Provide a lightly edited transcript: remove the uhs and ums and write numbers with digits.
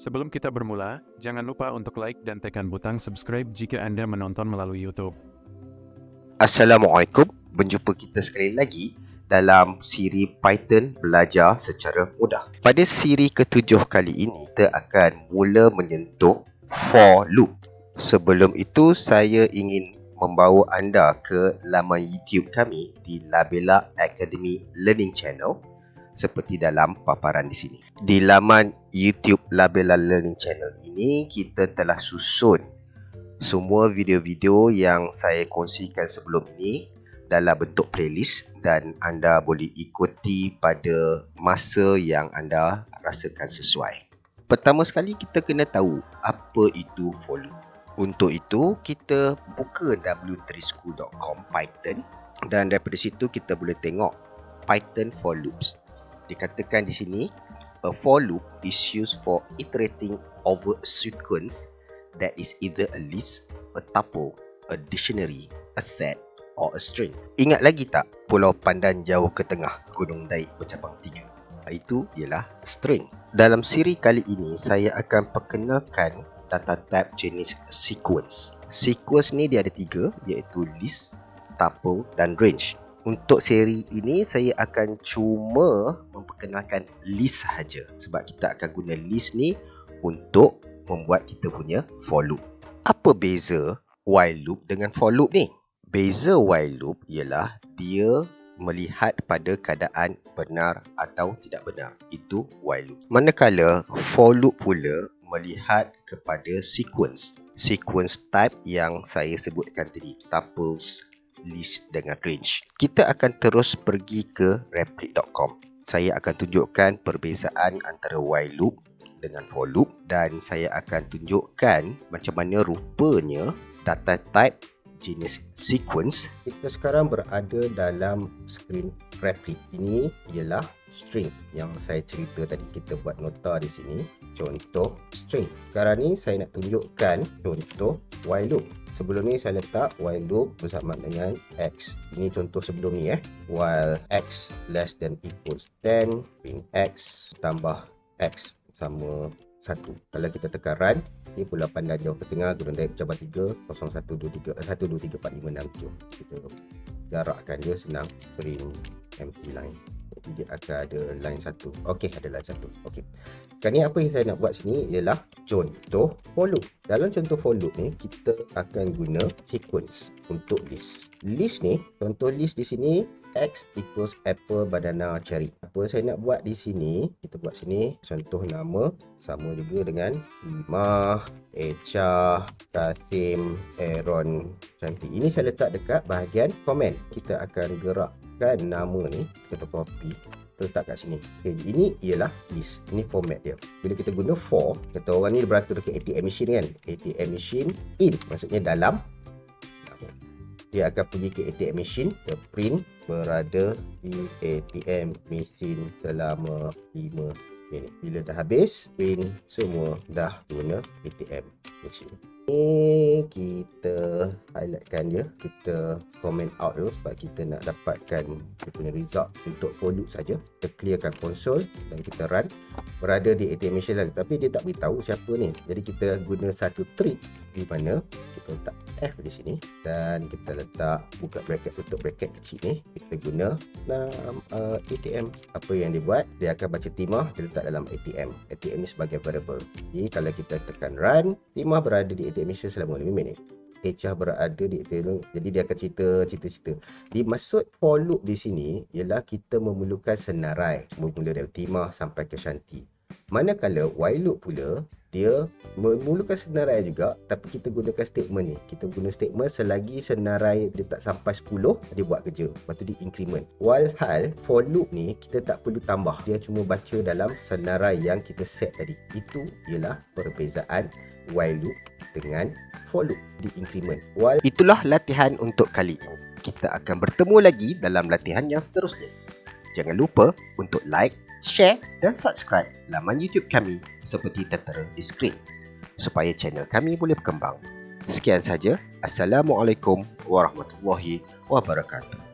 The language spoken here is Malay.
Sebelum kita bermula, jangan lupa untuk like dan tekan butang subscribe jika Anda menonton melalui YouTube. Assalamualaikum, berjumpa kita sekali lagi dalam siri Python belajar secara mudah. Pada siri ke-7 kali ini, kita akan mula menyentuh for loop. Sebelum itu, saya ingin membawa anda ke laman YouTube kami di Labella Academy Learning Channel seperti dalam paparan di sini. Di laman YouTube Labella Learning Channel ini, kita telah susun semua video-video yang saya kongsikan sebelum ini dalam bentuk playlist dan anda boleh ikuti pada masa yang anda rasakan sesuai. Pertama sekali kita kena tahu apa itu for loop. Untuk itu kita buka w3school.com Python dan daripada situ kita boleh tengok Python for loops. Dikatakan di sini, a for loop is used for iterating over a sequence that is either a list, a tuple, a dictionary, a set, or a string. Ingat lagi tak pulau pandan jauh ke tengah, gunung Daik bercabang 3? Itu ialah string. Dalam siri kali ini, saya akan perkenalkan data type jenis sequence. Sequence ni dia ada 3, iaitu list, tuple dan range. Untuk seri ini saya akan cuma memperkenalkan list sahaja sebab kita akan guna list ni untuk membuat kita punya for loop. Apa beza while loop dengan for loop ni? Beza while loop ialah dia melihat pada keadaan benar atau tidak benar. Itu while loop. Manakala for loop pula melihat kepada sequence. Sequence type yang saya sebutkan tadi, tuples, list dengan range. Kita akan terus pergi ke replit.com. Saya akan tunjukkan perbezaan antara while loop dengan for loop dan saya akan tunjukkan macam mana rupanya data type jenis sequence. Kita sekarang berada dalam skrin Replit. Ini ialah string yang saya cerita tadi. Kita buat nota di sini. Contoh string. Sekarang ni saya nak tunjukkan contoh while loop. Sebelum ni saya letak while loop bersama dengan x. Ini contoh sebelum ni while x less than equals 10, print x tambah x sama 1. Kalau kita tekan run, ni pulau pandan jauh ke tengah, gunung Daik bercabang 3, 0123 1234567. Kita jarakkan dia senang, print empty line. Jadi dia akan ada line 1. Okey, ada line 1. Okey. Sekarang ni apa yang saya nak buat sini ialah contoh for loop. Dalam contoh for loop ni, kita akan guna sequence untuk list. List ni, contoh list di sini, x equals apple, banana, cherry. Apa saya nak buat di sini, kita buat sini contoh nama sama juga dengan Imah, Echa, Kasim, Aaron, Cantik. Ini saya letak dekat bahagian komen. Kita akan gerakkan nama ni, kita copy, letak kat sini. Okay, ini ialah list. Ini format dia. Bila kita guna for, kata orang ni beratur dekat ATM machine kan. ATM machine in, maksudnya dalam. Dia akan pergi ke ATM machine, ke print berada di ATM machine selama 5 minit. Bila dah habis, print semua dah guna ATM machine. Ini kita highlightkan dia, kita comment out dulu sebab kita nak dapatkan dia punya result untuk for loop saja. Kita clearkan konsol dan kita run. Berada di ATM machine lagi, tapi dia tak beritahu siapa ni. Jadi kita guna satu trick di mana kita letak F di sini dan kita letak buka bracket, tutup bracket kecil ni. Kita guna ATM. Apa yang dia buat, dia akan baca timah, dia letak dalam ATM. ATM ni sebagai variable. Jadi kalau kita tekan run, timah berada di ATM machine selama 5 minit. Echa berada di ATM, jadi dia akan cerita. Dimaksud for loop di sini ialah kita memerlukan senarai bermula dari timah sampai ke Shanti. Manakala while loop pula, dia memerlukan senarai juga, tapi kita gunakan statement ni. Kita guna statement selagi senarai dia tak sampai 10, dia buat kerja. Lepas tu dia increment. Walhal for loop ni kita tak perlu tambah. Dia cuma baca dalam senarai yang kita set tadi. Itu ialah perbezaan while loop dengan for loop di increment. Itulah latihan untuk kali ini. Kita akan bertemu lagi dalam latihan yang seterusnya. Jangan lupa untuk like, share dan subscribe laman YouTube kami seperti tertera di skrin supaya channel kami boleh berkembang. Sekian saja. Assalamualaikum warahmatullahi wabarakatuh.